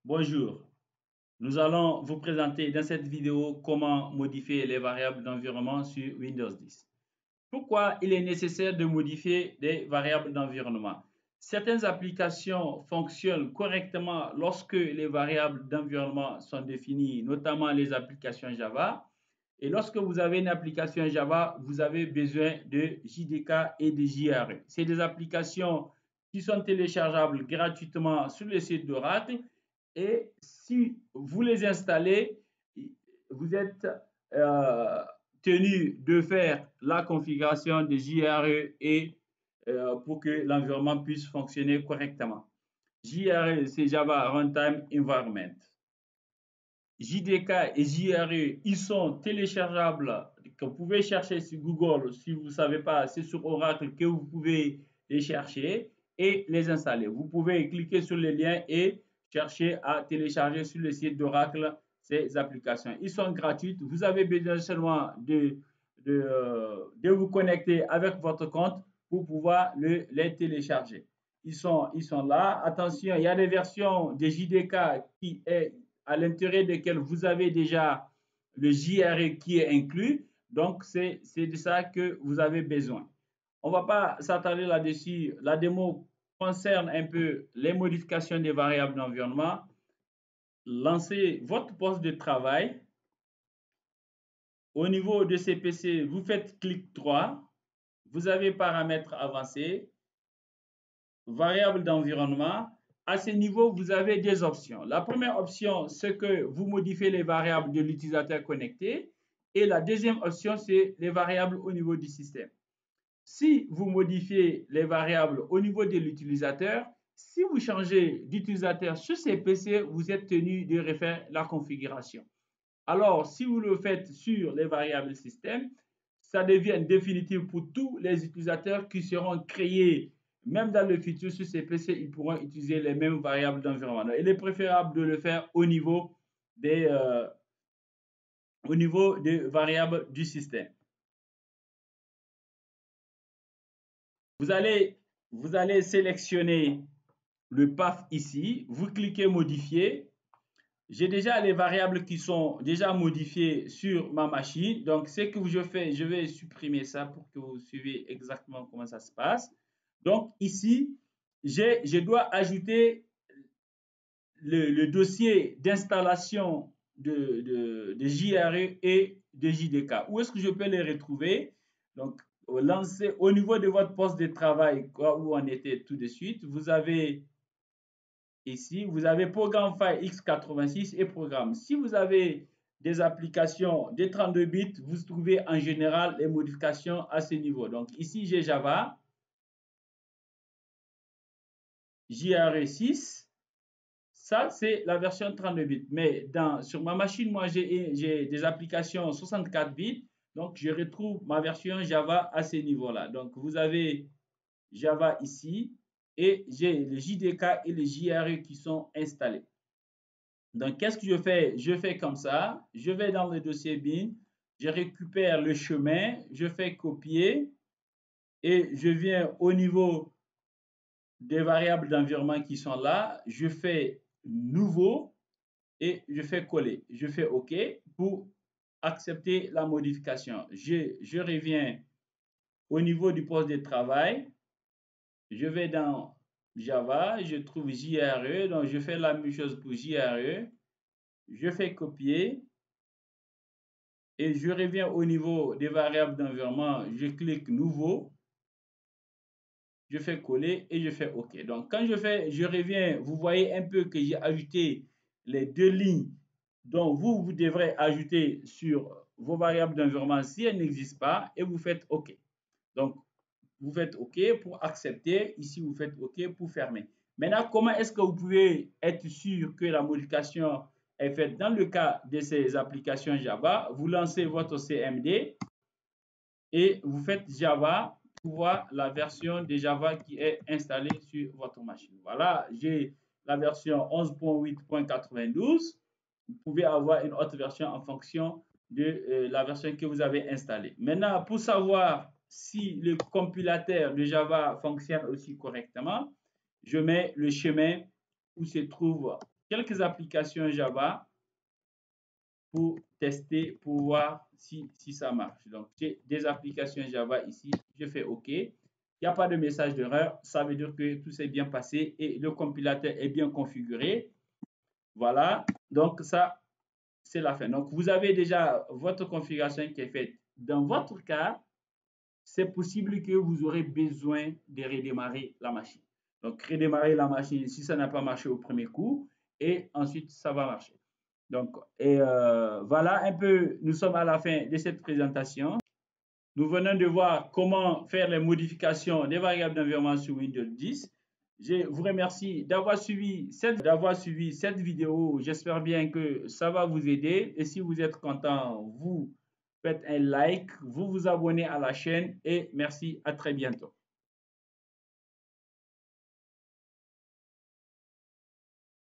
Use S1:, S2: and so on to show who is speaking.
S1: Bonjour, nous allons vous présenter dans cette vidéo comment modifier les variables d'environnement sur Windows 10. Pourquoi il est nécessaire de modifier des variables d'environnement? Certaines applications fonctionnent correctement lorsque les variables d'environnement sont définies, notamment les applications Java. Et lorsque vous avez une application Java, vous avez besoin de JDK et de JRE. C'est des applications qui sont téléchargeables gratuitement sur le site d'Oracle. Et si vous les installez, vous êtes tenu de faire la configuration de JRE et pour que l'environnement puisse fonctionner correctement. JRE, c'est Java Runtime Environment. JDK et JRE, ils sont téléchargeables, que vous pouvez chercher sur Google. Si vous ne savez pas, c'est sur Oracle que vous pouvez les chercher et les installer. Vous pouvez cliquer sur le lien et chercher à télécharger sur le site d'Oracle ces applications. Ils sont gratuites. Vous avez besoin seulement de vous connecter avec votre compte pour pouvoir les télécharger. Ils sont là. Attention, il y a des versions de JDK qui est à l'intérieur desquelles vous avez déjà le JRE qui est inclus. Donc, c'est de ça que vous avez besoin. On ne va pas s'attarder là-dessus. La démo concerne un peu les modifications des variables d'environnement. Lancez votre poste de travail. Au niveau de CPC, vous faites clic droit. Vous avez paramètres avancés, variables d'environnement. À ce niveau, vous avez des options. La première option, c'est que vous modifiez les variables de l'utilisateur connecté. Et la deuxième option, c'est les variables au niveau du système. Si vous modifiez les variables au niveau de l'utilisateur, si vous changez d'utilisateur sur ces PC, vous êtes tenu de refaire la configuration. Alors, si vous le faites sur les variables système, ça devient définitif pour tous les utilisateurs qui seront créés. Même dans le futur, sur ces PC, ils pourront utiliser les mêmes variables d'environnement. Il est préférable de le faire au niveau des variables du système. Vous allez sélectionner le path ici. Vous cliquez modifier. J'ai déjà les variables qui sont déjà modifiées sur ma machine. Donc, ce que je fais, je vais supprimer ça pour que vous suiviez exactement comment ça se passe. Donc, ici, je dois ajouter le dossier d'installation de JRE et de JDK. Où est-ce que je peux les retrouver? Donc, au niveau de votre poste de travail, où on était tout de suite, vous avez ici, vous avez programme file x86 et programme. Si vous avez des applications de 32 bits, vous trouvez en général les modifications à ce niveau. Donc ici, j'ai Java, JRE6. Ça, c'est la version 32 bits. Mais sur ma machine, moi, j'ai des applications 64 bits. Donc, je retrouve ma version Java à ce niveau-là. Donc, vous avez Java ici et j'ai le JDK et le JRE qui sont installés. Donc, qu'est-ce que je fais? Je fais comme ça. Je vais dans le dossier bin. Je récupère le chemin. Je fais copier. Et je viens au niveau des variables d'environnement qui sont là. Je fais nouveau et je fais coller. Je fais OK pour accepter la modification. Je reviens au niveau du poste de travail. Je vais dans Java. Je trouve JRE. Donc, je fais la même chose pour JRE. Je fais copier et je reviens au niveau des variables d'environnement. Je clique nouveau, je fais coller et je fais OK. Donc, quand je reviens, vous voyez un peu que j'ai ajouté les deux lignes dont vous devrez ajouter sur vos variables d'environnement si elles n'existent pas et vous faites OK. Donc, vous faites OK pour accepter. Ici, vous faites OK pour fermer. Maintenant, comment est-ce que vous pouvez être sûr que la modification est faite? Dans le cas de ces applications Java, vous lancez votre CMD et vous faites Java pour voir la version de Java qui est installée sur votre machine. Voilà, j'ai la version 11.8.92. Vous pouvez avoir une autre version en fonction de la version que vous avez installée. Maintenant, pour savoir si le compilateur de Java fonctionne aussi correctement, je mets le chemin où se trouve quelques applications Java pour tester, pour voir si ça marche. Donc, j'ai des applications Java ici. Je fais OK. Il n'y a pas de message d'erreur. Ça veut dire que tout s'est bien passé et le compilateur est bien configuré. Voilà. Donc, ça, c'est la fin. Donc, vous avez déjà votre configuration qui est faite. Dans votre cas, c'est possible que vous aurez besoin de redémarrer la machine. Donc, redémarrer la machine si ça n'a pas marché au premier coup et ensuite ça va marcher. Donc, voilà un peu, nous sommes à la fin de cette présentation. Nous venons de voir comment faire les modifications des variables d'environnement sur Windows 10. Je vous remercie d'avoir suivi cette vidéo. J'espère bien que ça va vous aider. Et si vous êtes content, vous faites un like, vous vous abonnez à la chaîne et merci, à très bientôt.